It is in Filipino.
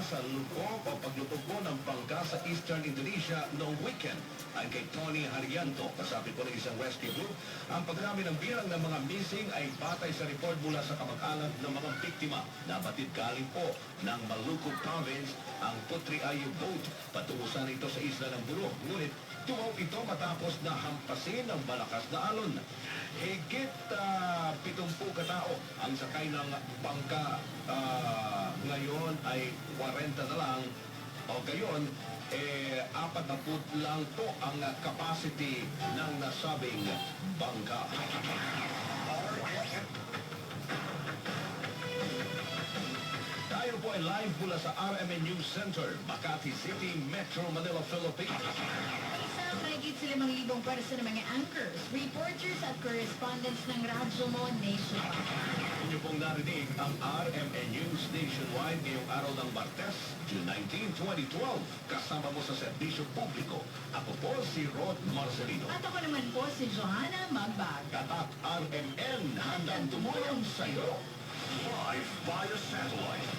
sa lubog o paglubog po ng bangka sa Eastern Indonesia noong weekend ay kay Tony Harianto. Kasabi po ng isang rescue group, ang pagdami ng bilang ng mga missing ay batay sa report mula sa kamag-anak ng mga biktima. Nabatid galing po ng Maluku Province ang Putriayu boat. Patungo sana ito sa isla ng Buro. Ngunit tumaw ito matapos na hampasin ng malakas na alon. Higit 70 katao ang sakay ng bangka. Ngayon ay 40 na lang. O gayon, 40 lang po ang capacity ng nasabing bangka. Tayo po ay live mula sa RMN News Center, Makati City, Metro Manila, Philippines. Isang mahigit sa 5,000 pwersa ng mga anchors, reporters at correspondents ng Radyo Mo nationwide. Inyo pong narinig ang RMN News Nationwide ngayong araw ng Martes, June 19, 2012. Kasama mo sa serbisyo publiko. Ako po si Rod Marcelino. At ako naman po si Johanna Magbag. At RMN handang tumulong sa iyo. Live via satellite.